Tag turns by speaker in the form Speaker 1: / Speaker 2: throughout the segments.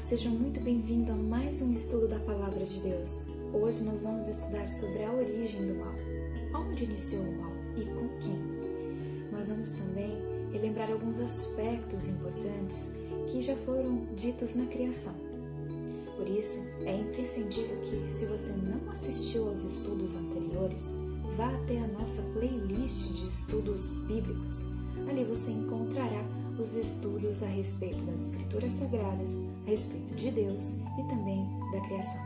Speaker 1: Sejam muito bem-vindos a mais um estudo da Palavra de Deus. Hoje nós vamos estudar sobre a origem do mal. Onde iniciou o mal e com quem? Nós vamos também relembrar alguns aspectos importantes que já foram ditos na criação. Por isso, é imprescindível que, se você não assistiu aos estudos anteriores, vá até a nossa playlist de estudos bíblicos. Ali você encontrará os estudos a respeito das Escrituras Sagradas, a respeito de Deus e também da criação.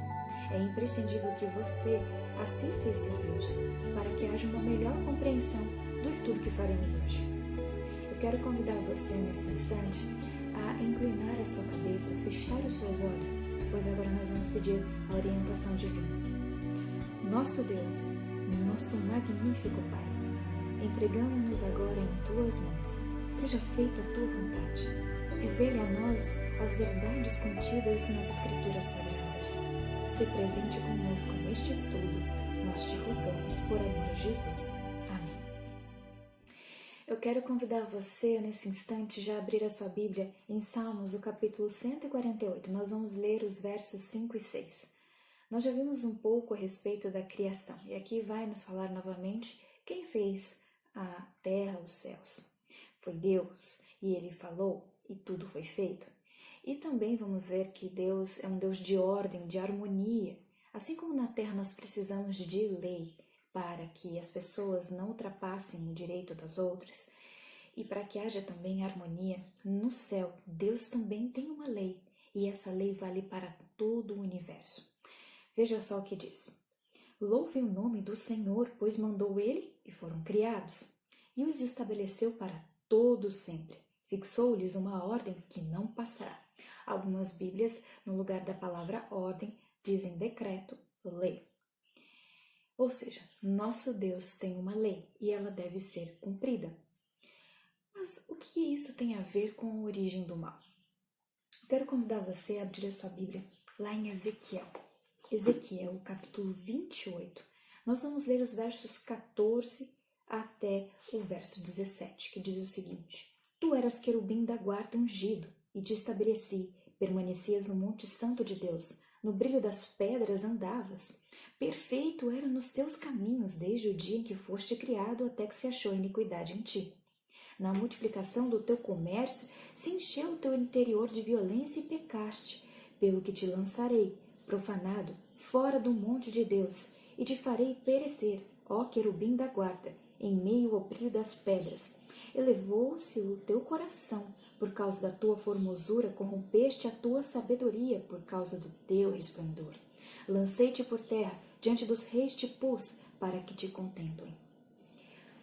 Speaker 1: É imprescindível que você assista esses vídeos para que haja uma melhor compreensão do estudo que faremos hoje. Eu quero convidar você nesse instante a inclinar a sua cabeça, fechar os seus olhos, pois agora nós vamos pedir a orientação divina. Nosso Deus, nosso magnífico Pai, entregamos-nos agora em Tuas mãos. Seja feita a Tua vontade. Revele a nós as verdades contidas nas Escrituras Sagradas. Se presente conosco neste estudo, nós te rogamos por amor a Jesus. Amém. Eu quero convidar você, nesse instante, já a abrir a sua Bíblia em Salmos, o capítulo 148. Nós vamos ler os versos 5 e 6. Nós já vimos um pouco a respeito da criação, e aqui vai nos falar novamente quem fez a terra, os céus. Foi Deus, e Ele falou, e tudo foi feito. E também vamos ver que Deus é um Deus de ordem, de harmonia. Assim como na terra nós precisamos de lei para que as pessoas não ultrapassem o direito das outras, e para que haja também harmonia, no céu Deus também tem uma lei, e essa lei vale para todo o universo. Veja só o que diz. Louve o nome do Senhor, pois mandou Ele e foram criados, e os estabeleceu para todo sempre. Fixou-lhes uma ordem que não passará. Algumas Bíblias, no lugar da palavra ordem, dizem decreto, lei. Ou seja, nosso Deus tem uma lei e ela deve ser cumprida. Mas o que isso tem a ver com a origem do mal? Quero convidar você a abrir a sua Bíblia lá em Ezequiel. Ezequiel, capítulo 28. Nós vamos ler os versos 14 até o verso 17, que diz o seguinte: Tu eras querubim da guarda ungido, e te estabeleci, permanecias no monte santo de Deus, no brilho das pedras andavas. Perfeito era nos teus caminhos, desde o dia em que foste criado até que se achou iniquidade em ti. Na multiplicação do teu comércio, se encheu o teu interior de violência e pecaste, pelo que te lançarei, profanado, fora do monte de Deus, e te farei perecer, ó querubim da guarda, em meio ao brilho das pedras. Elevou-se o teu coração, por causa da tua formosura, corrompeste a tua sabedoria, por causa do teu resplendor. Lancei-te por terra, diante dos reis te pus, para que te contemplem.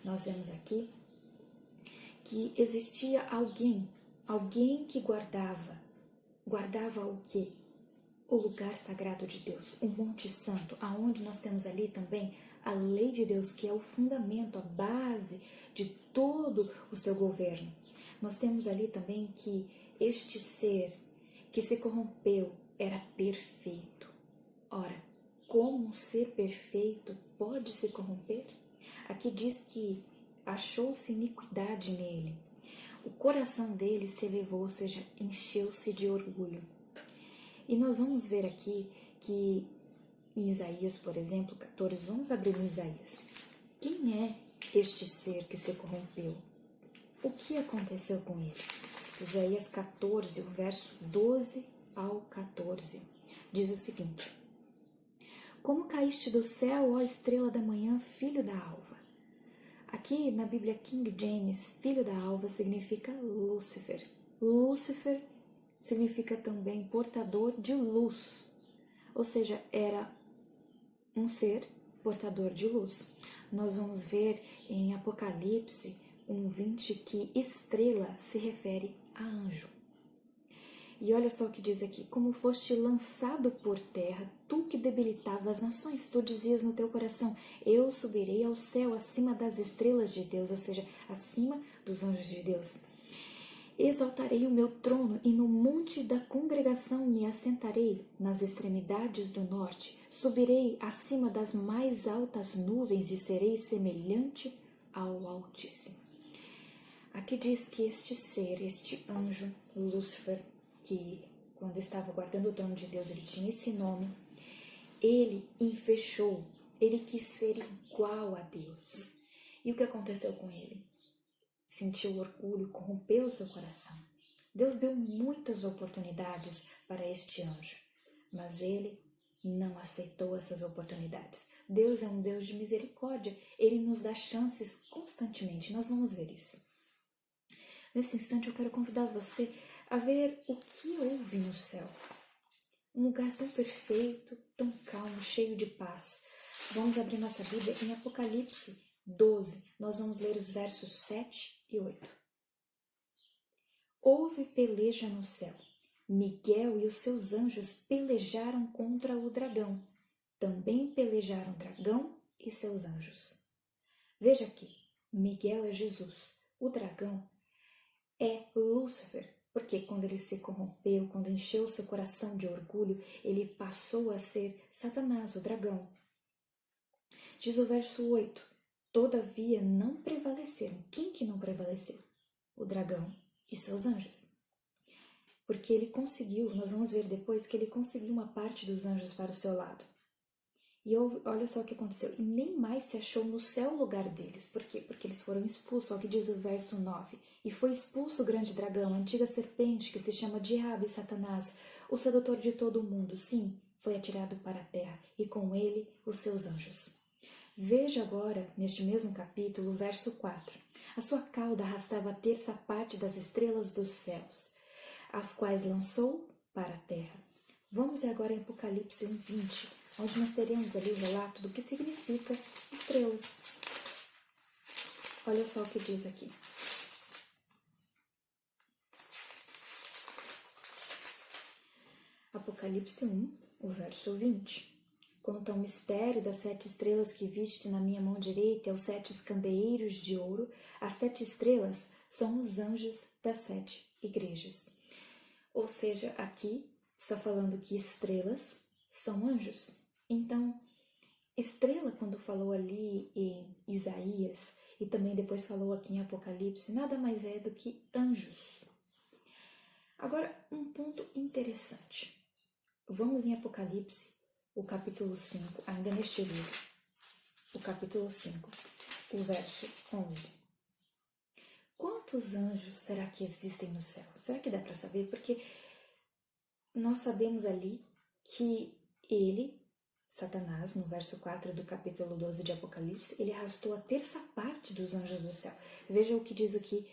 Speaker 1: Nós vemos aqui que existia alguém que guardava o quê? O lugar sagrado de Deus, o Monte Santo, aonde nós temos ali também a lei de Deus, que é o fundamento, a base de todo o seu governo. Nós temos ali também que este ser que se corrompeu era perfeito. Ora, como um ser perfeito pode se corromper? Aqui diz que achou-se iniquidade nele. O coração dele se elevou, ou seja, encheu-se de orgulho. E nós vamos ver aqui que em Isaías, por exemplo, 14, vamos abrir em Isaías. Quem é este ser que se corrompeu? O que aconteceu com ele? Isaías 14, o verso 12 ao 14, diz o seguinte: Como caíste do céu, ó estrela da manhã, filho da alva. Aqui na Bíblia King James, filho da alva significa Lúcifer. Lúcifer significa também portador de luz, ou seja, era um ser portador de luz. Nós vamos ver em Apocalipse 1:20 que estrela se refere a anjo. E olha só o que diz aqui: como foste lançado por terra, tu que debilitava as nações, tu dizias no teu coração, eu subirei ao céu acima das estrelas de Deus, ou seja, acima dos anjos de Deus. Exaltarei o meu trono e no monte da congregação me assentarei nas extremidades do norte. Subirei acima das mais altas nuvens e serei semelhante ao Altíssimo. Aqui diz que este ser, este anjo, Lúcifer, que quando estava guardando o trono de Deus, ele tinha esse nome, ele enfechou, ele quis ser igual a Deus. E o que aconteceu com ele? Sentiu orgulho, corrompeu o seu coração. Deus deu muitas oportunidades para este anjo, mas ele não aceitou essas oportunidades. Deus é um Deus de misericórdia, ele nos dá chances constantemente, nós vamos ver isso. Nesse instante eu quero convidar você a ver o que houve no céu. Um lugar tão perfeito, tão calmo, cheio de paz. Vamos abrir nossa Bíblia em Apocalipse 12. Nós vamos ler os versos 7 e 8. Houve peleja no céu. Miguel e os seus anjos pelejaram contra o dragão. Também pelejaram o dragão e seus anjos. Veja aqui, Miguel é Jesus. O dragão é Lúcifer, porque quando ele se corrompeu, quando encheu seu coração de orgulho, ele passou a ser Satanás, o dragão. Diz o verso 8, todavia não prevaleceram. Quem que não prevaleceu? O dragão e seus anjos. Porque ele conseguiu, nós vamos ver depois que ele conseguiu uma parte dos anjos para o seu lado. E olha só o que aconteceu. E nem mais se achou no céu o lugar deles. Por quê? Porque eles foram expulsos. Olha o que diz o verso 9. E foi expulso o grande dragão, a antiga serpente, que se chama Diabo e Satanás, o sedutor de todo o mundo. Sim, foi atirado para a terra, e com ele os seus anjos. Veja agora, neste mesmo capítulo, o verso 4. A sua cauda arrastava a terça parte das estrelas dos céus, as quais lançou para a terra. Vamos agora em Apocalipse 1:20, onde nós teremos ali o relato do que significa estrelas. Olha só o que diz aqui. Apocalipse 1, o verso 20. Quanto ao mistério das 7 estrelas que viste na minha mão direita e aos 7 candeeiros de ouro, as 7 estrelas são os anjos das 7 igrejas. Ou seja, aqui está falando que estrelas são anjos. Então, estrela, quando falou ali em Isaías e também depois falou aqui em Apocalipse, nada mais é do que anjos. Agora, um ponto interessante. Vamos em Apocalipse, o capítulo 5, ainda neste livro. O capítulo 5, o verso 11. Quantos anjos será que existem no céu? Será que dá para saber? Porque nós sabemos ali que ele, Satanás, no verso 4 do capítulo 12 de Apocalipse, ele arrastou a terça parte dos anjos do céu. Veja o que diz aqui,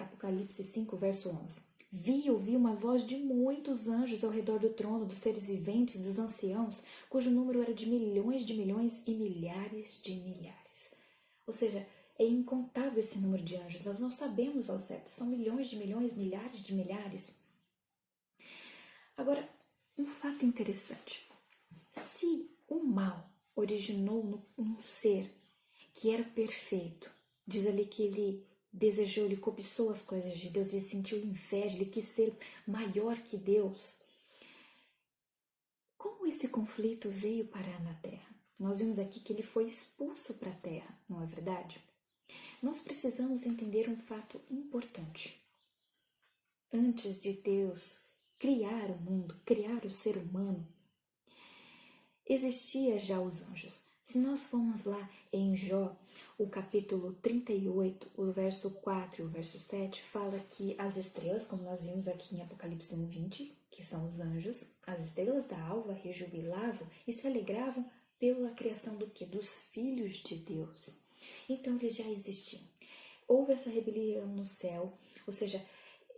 Speaker 1: Apocalipse 5, verso 11. Ouvi uma voz de muitos anjos ao redor do trono, dos seres viventes, dos anciãos, cujo número era de milhões e milhares de milhares. Ou seja, é incontável esse número de anjos, nós não sabemos ao certo, são milhões, milhares de milhares. Agora, um fato interessante. Se o mal originou num ser que era perfeito, diz ali que ele desejou, ele cobiçou as coisas de Deus, ele sentiu inveja, ele quis ser maior que Deus. Como esse conflito veio parar na terra? Nós vimos aqui que ele foi expulso para a terra, não é verdade? Nós precisamos entender um fato importante. Antes de Deus criar o mundo, criar o ser humano, existia já os anjos. Se nós formos lá em Jó, o capítulo 38, o verso 4 e o verso 7, fala que as estrelas, como nós vimos aqui em Apocalipse 1:20, que são os anjos, as estrelas da alva rejubilavam e se alegravam pela criação do quê? Dos filhos de Deus. Então eles já existiam. Houve essa rebelião no céu, ou seja,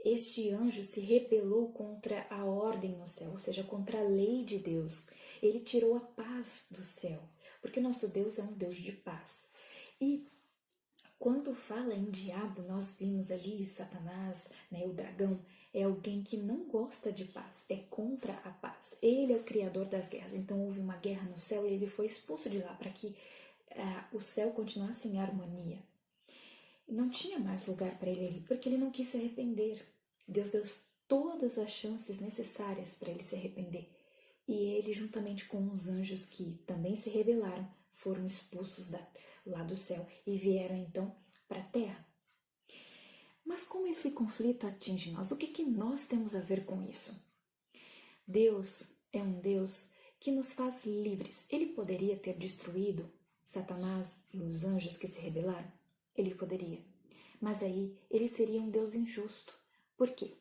Speaker 1: este anjo se rebelou contra a ordem no céu, ou seja, contra a lei de Deus. Ele tirou a paz do céu, porque nosso Deus é um Deus de paz. E quando fala em diabo, nós vimos ali Satanás, o dragão, é alguém que não gosta de paz, é contra a paz. Ele é o criador das guerras, então houve uma guerra no céu e ele foi expulso de lá para que o céu continuasse em harmonia. Não tinha mais lugar para ele ali, porque ele não quis se arrepender. Deus deu todas as chances necessárias para ele se arrepender. E ele, juntamente com os anjos que também se rebelaram, foram expulsos lá do céu e vieram então para a terra. Mas como esse conflito atinge nós? O que nós temos a ver com isso? Deus é um Deus que nos faz livres. Ele poderia ter destruído Satanás e os anjos que se rebelaram? Ele poderia. Mas aí ele seria um Deus injusto. Por quê?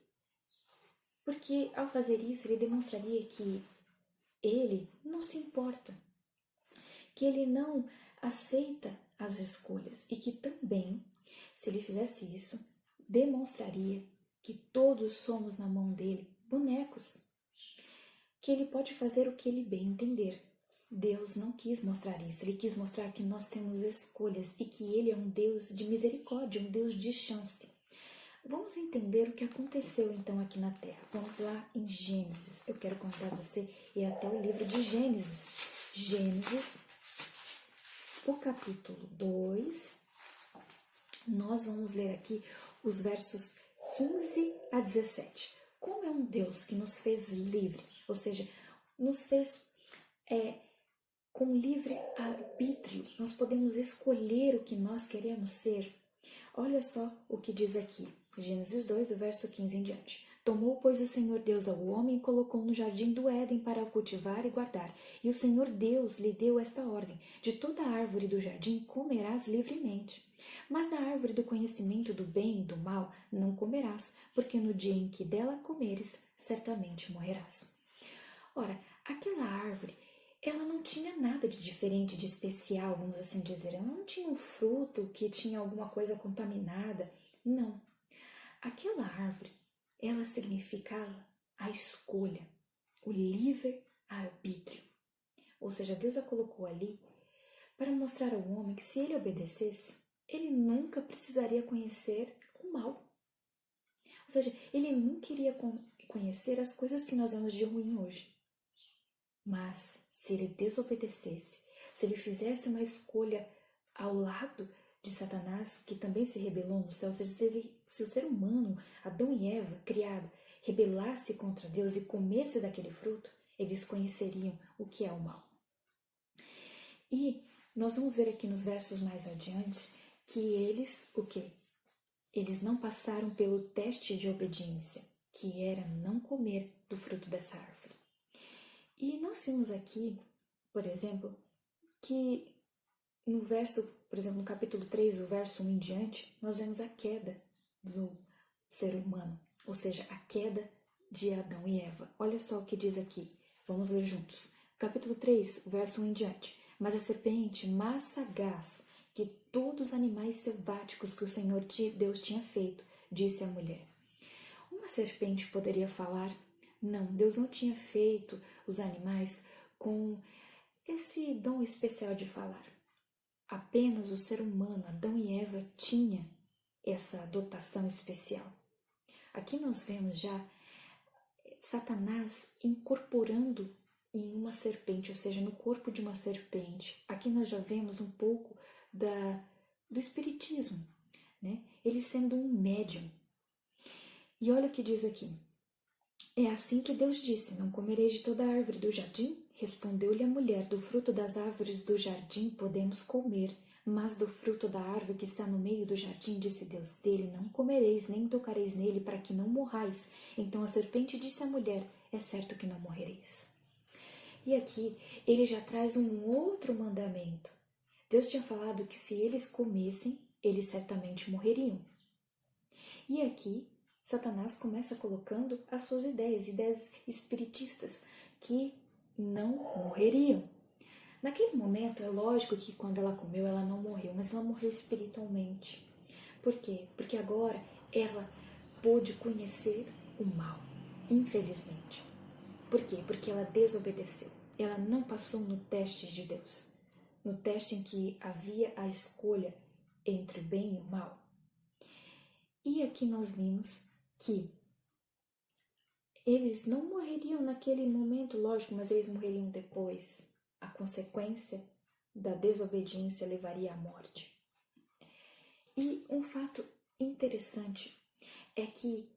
Speaker 1: Porque ao fazer isso ele demonstraria que ele não se importa, que ele não aceita as escolhas e que também, se ele fizesse isso, demonstraria que todos somos na mão dele bonecos, que ele pode fazer o que ele bem entender. Deus não quis mostrar isso, ele quis mostrar que nós temos escolhas e que ele é um Deus de misericórdia, um Deus de chance. Vamos entender o que aconteceu então aqui na Terra. Vamos lá em Gênesis. Eu quero contar a você e até o livro de Gênesis. Gênesis, o capítulo 2. Nós vamos ler aqui os versos 15 a 17. Como é um Deus que nos fez livre, ou seja, nos fez com livre arbítrio, nós podemos escolher o que nós queremos ser. Olha só o que diz aqui, Gênesis 2, do verso 15 em diante. Tomou, pois, o Senhor Deus ao homem e colocou no jardim do Éden para o cultivar e guardar. E o Senhor Deus lhe deu esta ordem: de toda a árvore do jardim comerás livremente. Mas da árvore do conhecimento do bem e do mal não comerás, porque no dia em que dela comeres, certamente morrerás. Ora, aquela árvore, ela não tinha nada de diferente, de especial, vamos assim dizer. Ela não tinha um fruto que tinha alguma coisa contaminada. Não. Aquela árvore, ela significava a escolha, o livre-arbítrio. Ou seja, Deus a colocou ali para mostrar ao homem que se ele obedecesse, ele nunca precisaria conhecer o mal. Ou seja, ele nunca iria conhecer as coisas que nós vemos de ruim hoje. Mas se ele desobedecesse, se ele fizesse uma escolha ao lado de Satanás, que também se rebelou no céu, ou seja, se o ser humano, Adão e Eva, criado, rebelasse contra Deus e comesse daquele fruto, eles conheceriam o que é o mal. E nós vamos ver aqui nos versos mais adiante que eles, o quê? Eles não passaram pelo teste de obediência, que era não comer do fruto dessa árvore. E nós vimos aqui, por exemplo, que no verso, por exemplo, no capítulo 3, o verso 1 em diante, nós vemos a queda do ser humano, ou seja, a queda de Adão e Eva. Olha só o que diz aqui, vamos ler juntos. Capítulo 3, o verso 1 em diante. Mas a serpente, mais sagaz que todos os animais selváticos que o Senhor Deus tinha feito, disse à mulher. Uma serpente poderia falar? Não, Deus não tinha feito os animais com esse dom especial de falar. Apenas o ser humano, Adão e Eva, tinha essa dotação especial. Aqui nós vemos já Satanás incorporando em uma serpente, ou seja, no corpo de uma serpente. Aqui nós já vemos um pouco do espiritismo, né? Ele sendo um médium. E olha o que diz aqui. É assim que Deus disse, não comereis de toda a árvore do jardim? Respondeu-lhe a mulher, do fruto das árvores do jardim podemos comer, mas do fruto da árvore que está no meio do jardim, disse Deus, dele não comereis, nem tocareis nele, para que não morrais. Então a serpente disse à mulher, é certo que não morrereis. E aqui ele já traz um outro mandamento. Deus tinha falado que se eles comessem, eles certamente morreriam. E aqui Satanás começa colocando as suas ideias espiritistas, que não morreriam. Naquele momento, é lógico que quando ela comeu, ela não morreu, mas ela morreu espiritualmente. Por quê? Porque agora ela pôde conhecer o mal, infelizmente. Por quê? Porque ela desobedeceu. Ela não passou no teste de Deus, no teste em que havia a escolha entre o bem e o mal. E aqui nós vimos que eles não morreriam naquele momento, lógico, mas eles morreriam depois. A consequência da desobediência levaria à morte. E um fato interessante é que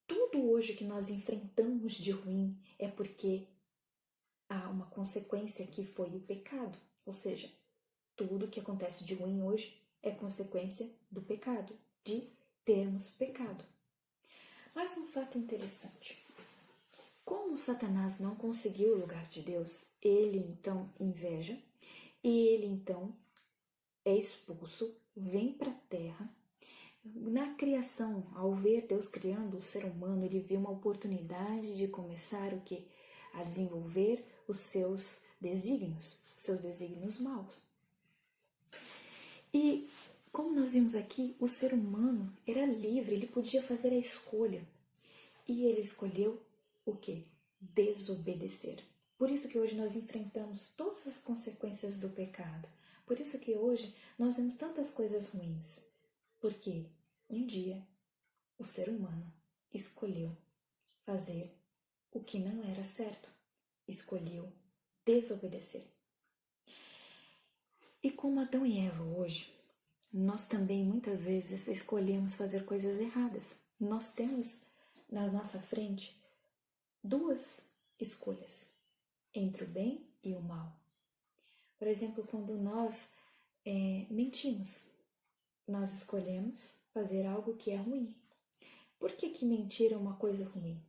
Speaker 1: tudo hoje que nós enfrentamos de ruim é porque há uma consequência que foi o pecado. Ou seja, tudo que acontece de ruim hoje é consequência do pecado, de termos pecado. Mas um fato interessante, Como Satanás não conseguiu o lugar de Deus, ele então inveja e ele então é expulso, vem para a terra. Na criação, ao ver Deus criando o ser humano, ele viu uma oportunidade de começar o quê? A desenvolver os seus desígnios maus. E como nós vimos aqui, o ser humano era livre, ele podia fazer a escolha. E ele escolheu o quê? Desobedecer. Por isso que hoje nós enfrentamos todas as consequências do pecado. Por isso que hoje nós vemos tantas coisas ruins. Porque um dia o ser humano escolheu fazer o que não era certo. Escolheu desobedecer. E como Adão e Eva hoje, nós também muitas vezes escolhemos fazer coisas erradas. Nós temos na nossa frente duas escolhas, entre o bem e o mal. Por exemplo, quando nós mentimos, nós escolhemos fazer algo que é ruim. Por que mentir é uma coisa ruim?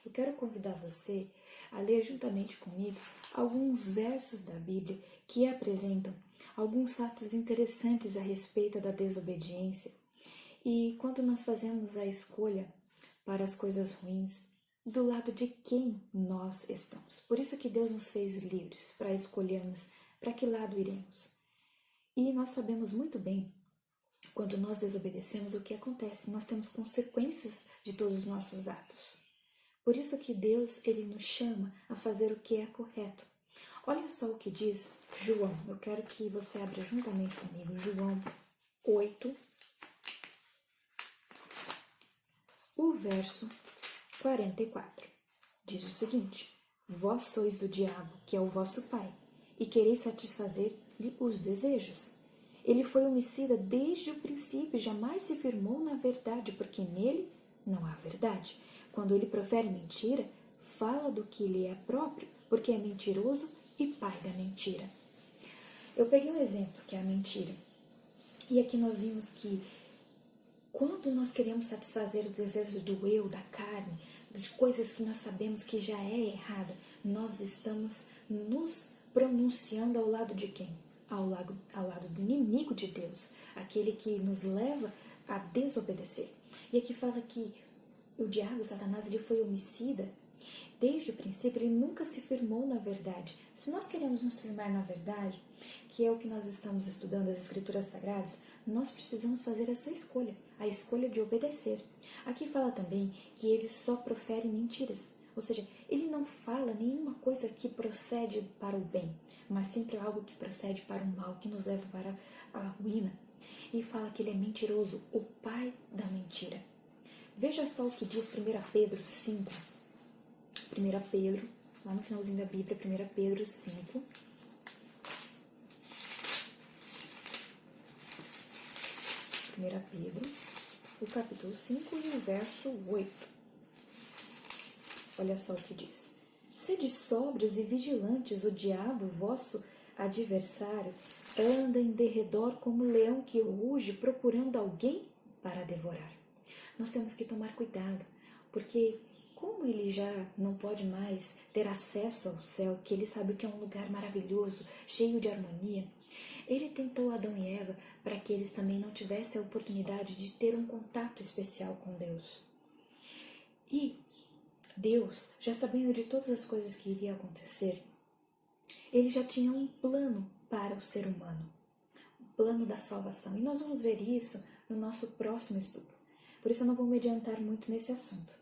Speaker 1: Eu quero convidar você a ler juntamente comigo alguns versos da Bíblia que apresentam alguns fatos interessantes a respeito da desobediência. E quando nós fazemos a escolha para as coisas ruins, do lado de quem nós estamos. Por isso que Deus nos fez livres para escolhermos para que lado iremos. E nós sabemos muito bem, quando nós desobedecemos, o que acontece. Nós temos consequências de todos os nossos atos. Por isso que Deus, ele nos chama a fazer o que é correto. Olha só o que diz João. Eu quero que você abra juntamente comigo. João 8, o verso 44. Diz o seguinte: Vós sois do diabo, que é o vosso pai, e quereis satisfazer-lhe os desejos. Ele foi homicida desde o princípio e jamais se firmou na verdade, porque nele não há verdade. Quando ele profere mentira, fala do que lhe é próprio, porque é mentiroso e pai da mentira. Eu peguei um exemplo, que é a mentira. E aqui nós vimos que quando nós queremos satisfazer o desejo do eu, da carne, de coisas que nós sabemos que já é errada, nós estamos nos pronunciando ao lado de quem? Ao lado do inimigo de Deus, aquele que nos leva a desobedecer. E aqui fala que o diabo, Satanás, ele foi homicida. Desde o princípio, ele nunca se firmou na verdade. Se nós queremos nos firmar na verdade, que é o que nós estamos estudando, as Escrituras Sagradas, nós precisamos fazer essa escolha, a escolha de obedecer. Aqui fala também que ele só profere mentiras, ou seja, ele não fala nenhuma coisa que procede para o bem, mas sempre algo que procede para o mal, que nos leva para a ruína. E fala que ele é mentiroso, o pai da mentira. Veja só o que diz 1 Pedro 5. 1 Pedro, lá no finalzinho da Bíblia, 1 Pedro 5. Pedro, o capítulo 5 e o verso 8. Olha só o que diz. Sede sóbrios e vigilantes, o diabo, vosso adversário, anda em derredor como um leão que ruge, procurando alguém para devorar. Nós temos que tomar cuidado, porque como ele já não pode mais ter acesso ao céu, que ele sabe que é um lugar maravilhoso, cheio de harmonia, ele tentou Adão e Eva para que eles também não tivessem a oportunidade de ter um contato especial com Deus. E Deus, já sabendo de todas as coisas que iriam acontecer, ele já tinha um plano para o ser humano, o plano da salvação. E nós vamos ver isso no nosso próximo estudo. Por isso eu não vou me adiantar muito nesse assunto.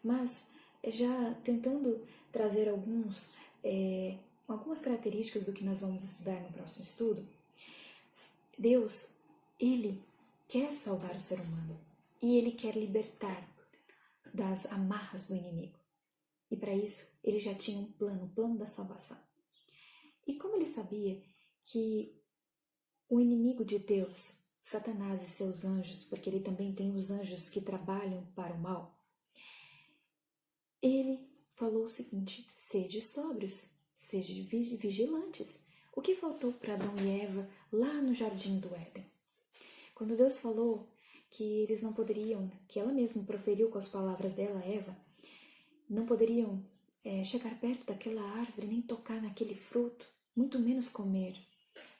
Speaker 1: Mas já tentando trazer algumas características do que nós vamos estudar no próximo estudo, Deus, ele quer salvar o ser humano e ele quer libertar das amarras do inimigo. E para isso, ele já tinha um plano, o plano da salvação. E como ele sabia que o inimigo de Deus, Satanás e seus anjos, porque ele também tem os anjos que trabalham para o mal, ele falou o seguinte: sede sóbrios, sede vigilantes. O que faltou para Adão e Eva lá no Jardim do Éden? Quando Deus falou que eles não poderiam, que ela mesma proferiu com as palavras dela, Eva, não poderiam chegar perto daquela árvore, nem tocar naquele fruto, muito menos comer.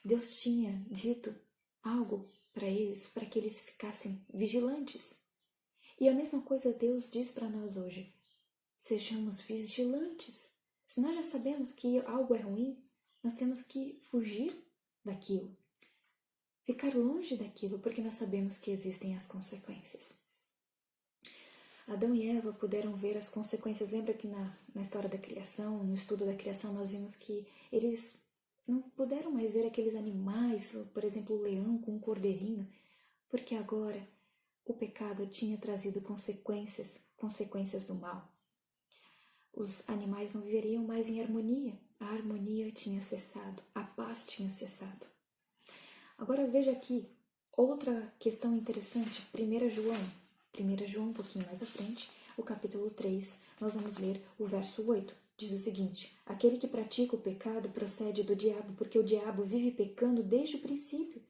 Speaker 1: Deus tinha dito algo para eles, para que eles ficassem vigilantes. E a mesma coisa Deus diz para nós hoje. Sejamos vigilantes. Se nós já sabemos que algo é ruim, nós temos que fugir daquilo. Ficar longe daquilo, porque nós sabemos que existem as consequências. Adão e Eva puderam ver as consequências. Lembra que na história da criação, no estudo da criação, nós vimos que eles não puderam mais ver aqueles animais, por exemplo, o leão com o cordeirinho, porque agora o pecado tinha trazido consequências do mal. Os animais não viveriam mais em harmonia, a harmonia tinha cessado, a paz tinha cessado. Agora veja aqui outra questão interessante, 1 João um pouquinho mais à frente, o capítulo 3, nós vamos ler o verso 8. Diz o seguinte: aquele que pratica o pecado procede do diabo, porque o diabo vive pecando desde o princípio.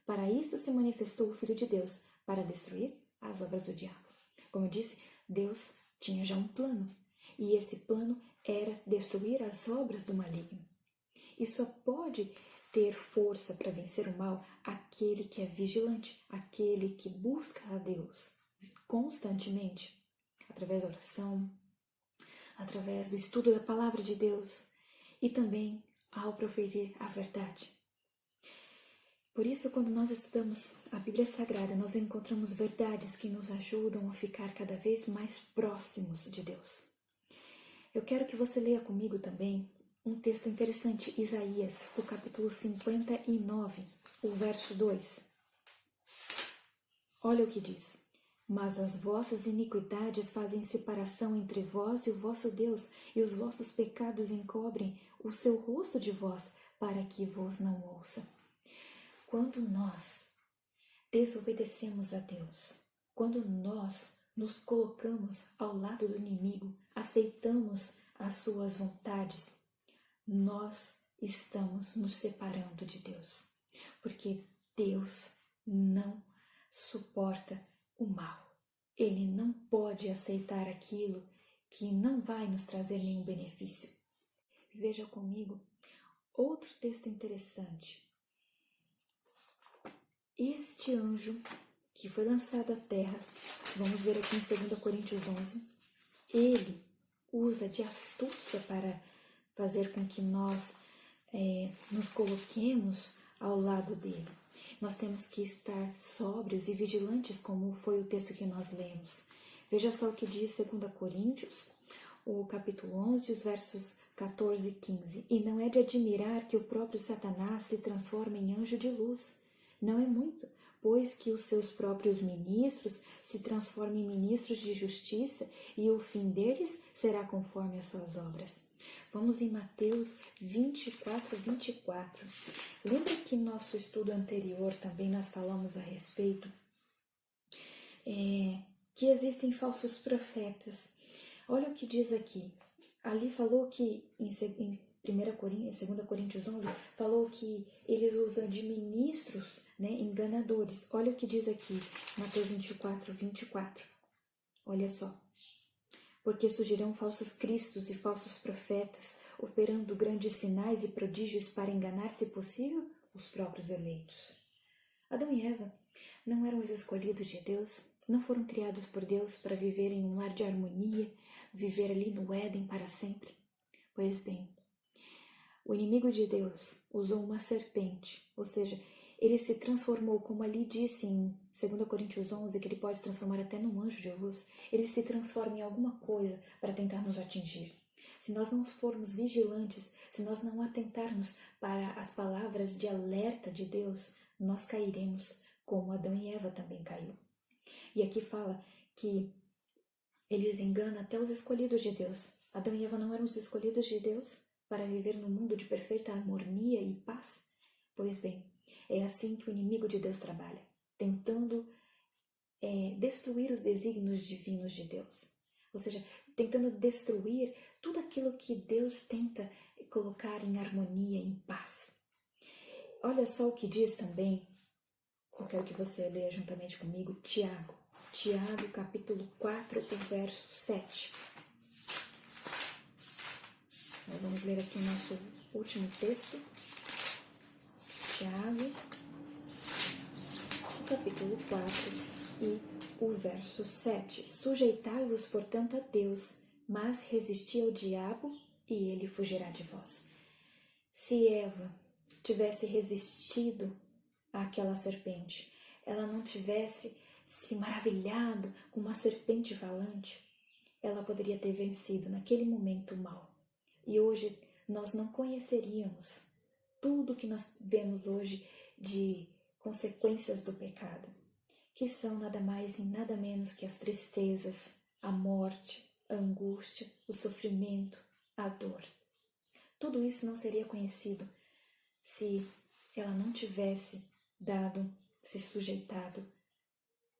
Speaker 1: Para isso se manifestou o Filho de Deus, para destruir as obras do diabo. Como eu disse, Deus tinha já um plano, e esse plano era destruir as obras do maligno. E só pode ter força para vencer o mal aquele que é vigilante, aquele que busca a Deus constantemente, através da oração, através do estudo da palavra de Deus e também ao proferir a verdade. Por isso, quando nós estudamos a Bíblia Sagrada, nós encontramos verdades que nos ajudam a ficar cada vez mais próximos de Deus. Eu quero que você leia comigo também um texto interessante, Isaías, o capítulo 59, o verso 2. Olha o que diz: mas as vossas iniquidades fazem separação entre vós e o vosso Deus, e os vossos pecados encobrem o seu rosto de vós, para que vos não ouça. Quando nós desobedecemos a Deus, quando nós nos colocamos ao lado do inimigo, aceitamos as suas vontades, nós estamos nos separando de Deus, porque Deus não suporta o mal. Ele não pode aceitar aquilo que não vai nos trazer nenhum benefício. Veja comigo outro texto interessante. Este anjo que foi lançado à terra, vamos ver aqui em 2 Coríntios 11, ele usa de astúcia para fazer com que nós nos coloquemos ao lado dele. Nós temos que estar sóbrios e vigilantes, como foi o texto que nós lemos. Veja só o que diz 2 Coríntios, o capítulo 11, os versos 14 e 15. E não é de admirar que o próprio Satanás se transforme em anjo de luz. Não é muito, pois que os seus próprios ministros se transformem em ministros de justiça, e o fim deles será conforme as suas obras. Vamos em Mateus 24. Lembra que no nosso estudo anterior também nós falamos a respeito que existem falsos profetas. Olha o que diz aqui. Ali falou que, em 2 Coríntios 11, falou que eles usam de ministros, enganadores. Olha o que diz aqui, Mateus 24. Olha só. Porque surgirão falsos cristos e falsos profetas, operando grandes sinais e prodígios para enganar, se possível, os próprios eleitos. Adão e Eva não eram os escolhidos de Deus, não foram criados por Deus para viver em um lar de harmonia, viver ali no Éden para sempre. Pois bem, o inimigo de Deus usou uma serpente, ou seja, ele se transformou, como ali disse em 2 Coríntios 11, que ele pode se transformar até num anjo de luz. Ele se transforma em alguma coisa para tentar nos atingir. Se nós não formos vigilantes, se nós não atentarmos para as palavras de alerta de Deus, nós cairemos, como Adão e Eva também caiu. E aqui fala que eles enganam até os escolhidos de Deus. Adão e Eva não eram os escolhidos de Deus para viver num mundo de perfeita harmonia e paz? Pois bem, é assim que o inimigo de Deus trabalha, tentando destruir os desígnios divinos de Deus. Ou seja, tentando destruir tudo aquilo que Deus tenta colocar em harmonia, em paz. Olha só o que diz também, eu quero que você leia juntamente comigo, Tiago, capítulo 4, o verso 7. Nós vamos ler aqui o nosso último texto, Tiago, capítulo 4 e o verso 7. Sujeitai-vos, portanto, a Deus, mas resisti ao diabo e ele fugirá de vós. Se Eva tivesse resistido àquela serpente, ela não tivesse se maravilhado com uma serpente falante, ela poderia ter vencido naquele momento o mal. E hoje nós não conheceríamos tudo que nós vemos hoje de consequências do pecado, que são nada mais e nada menos que as tristezas, a morte, a angústia, o sofrimento, a dor. Tudo isso não seria conhecido se ela não tivesse se sujeitado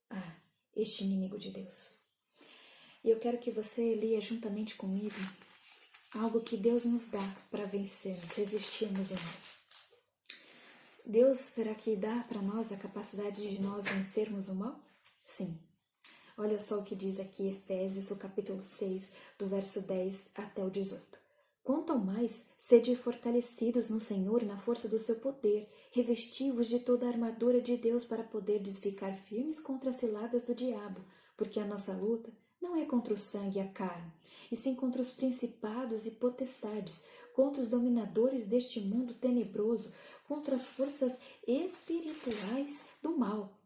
Speaker 1: a este inimigo de Deus. E eu quero que você leia juntamente comigo algo que Deus nos dá para vencermos, resistirmos ao mal. Deus, será que dá para nós a capacidade de nós vencermos o mal? Sim. Olha só o que diz aqui Efésios, o capítulo 6, do verso 10 até o 18. Quanto ao mais, sede fortalecidos no Senhor e na força do seu poder, revesti-vos de toda a armadura de Deus para poderdes ficar firmes contra as ciladas do diabo, porque a nossa luta não é contra o sangue e a carne, e sim contra os principados e potestades, contra os dominadores deste mundo tenebroso, contra as forças espirituais do mal.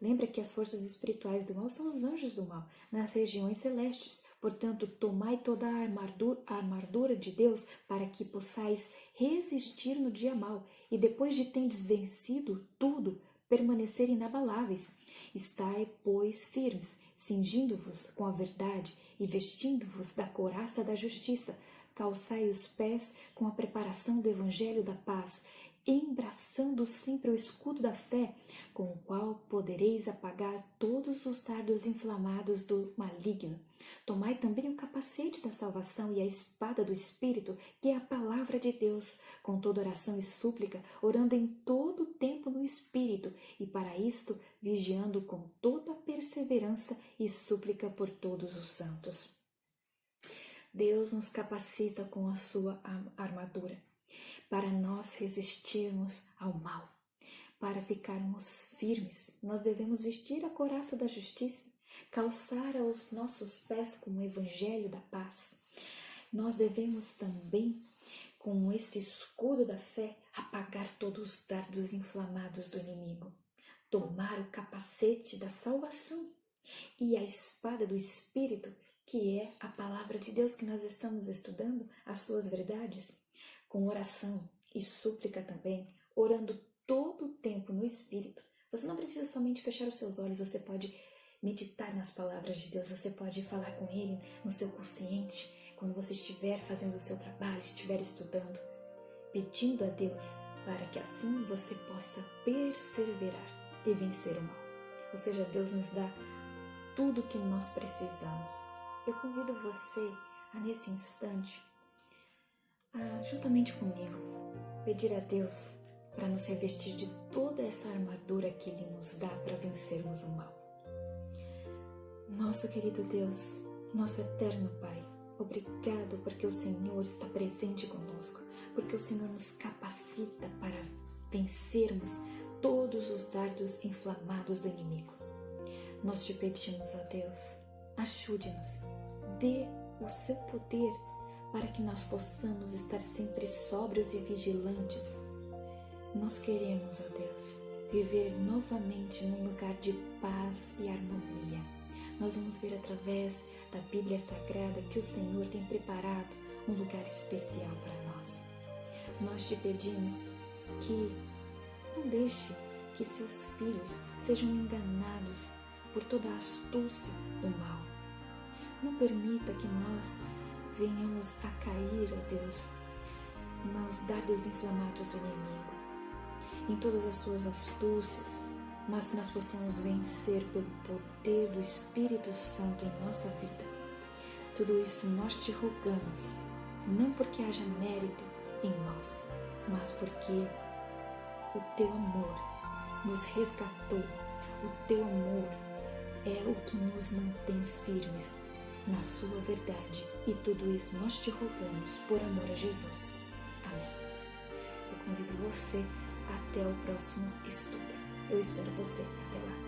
Speaker 1: Lembra que as forças espirituais do mal são os anjos do mal, nas regiões celestes. Portanto, tomai toda a armadura de Deus para que possais resistir no dia mau, e depois de tendes vencido tudo, permanecer inabaláveis. Estai, pois, firmes, cingindo-vos com a verdade e vestindo-vos da couraça da justiça. Calçai os pés com a preparação do evangelho da paz, embraçando sempre o escudo da fé, com o qual podereis apagar todos os dardos inflamados do maligno. Tomai também o capacete da salvação e a espada do Espírito, que é a palavra de Deus, com toda oração e súplica, orando em todo o tempo no Espírito, e para isto vigiando com toda perseverança e súplica por todos os santos. Deus nos capacita com a sua armadura, para nós resistirmos ao mal, para ficarmos firmes. Nós devemos vestir a couraça da justiça, calçar os nossos pés com o evangelho da paz. Nós devemos também, com esse escudo da fé, apagar todos os dardos inflamados do inimigo, tomar o capacete da salvação e a espada do Espírito, que é a palavra de Deus que nós estamos estudando, as suas verdades, com oração e súplica também, orando todo o tempo no Espírito. Você não precisa somente fechar os seus olhos, você pode meditar nas palavras de Deus, você pode falar com Ele no seu consciente, quando você estiver fazendo o seu trabalho, estiver estudando, pedindo a Deus para que assim você possa perseverar e vencer o mal. Ou seja, Deus nos dá tudo o que nós precisamos. Eu convido você a, nesse instante, juntamente comigo, pedir a Deus para nos revestir de toda essa armadura que Ele nos dá para vencermos o mal. Nosso querido Deus, nosso eterno Pai, obrigado porque o Senhor está presente conosco, porque o Senhor nos capacita para vencermos todos os dardos inflamados do inimigo. Nós te pedimos, ó Deus, ajude-nos, dê o seu poder para que nós possamos estar sempre sóbrios e vigilantes. Nós queremos, ó Deus, viver novamente num lugar de paz e harmonia. Nós vamos ver através da Bíblia Sagrada que o Senhor tem preparado um lugar especial para nós. Nós te pedimos que não deixe que seus filhos sejam enganados por toda a astúcia do mal. Não permita que nós venhamos a cair, ó Deus, nos dardos inflamados do inimigo, em todas as suas astúcias, mas que nós possamos vencer pelo poder do Espírito Santo em nossa vida. Tudo isso nós te rogamos, não porque haja mérito em nós, mas porque o teu amor nos resgatou, o teu amor é o que nos mantém firmes na sua verdade. E tudo isso nós te rogamos por amor a Jesus. Amém. Eu convido você até o próximo estudo. Eu espero você. Até lá.